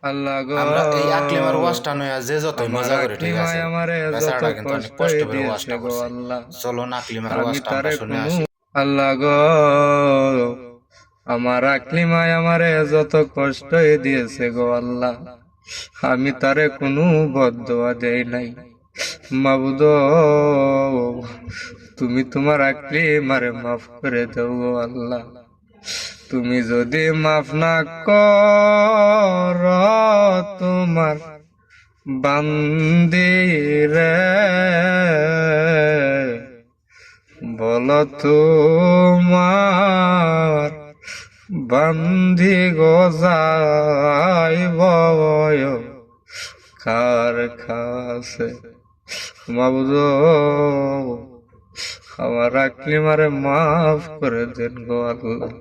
আল্লাহ গো আমরা এই আকলিমার ওয়াজটা নয়া যে যতই আমার মজা করে, ঠিক আকলিমায় আছে, আমারে যত বেচারাটা কিন্তু অনেক কষ্ট কষ্ট করে দিয়েছে ওয়াজটা গো করছে। আল্লাহ, চলো না আকলিমার আমি ওয়াজটা আমরা তারে শুনে কোনো আসি। আল্লাহ গো আমার আকলিমায় আমারে যত কষ্ট দিয়েছে গো আল্লাহ, আমি তারে কোনো বদদোয়া দেই নাই। মাবুদ, তুমি তোমার আকলিমারে মাফ করে দাও গো আল্লাহ। তুমি যদি মাফ না কর তোমার বান্দিরে, বলো তোমার বান্দি গোজাইব কার কাছে। মাবুদ, আমার আকলিমারে মাফ করে দেন গো আল্লাহ।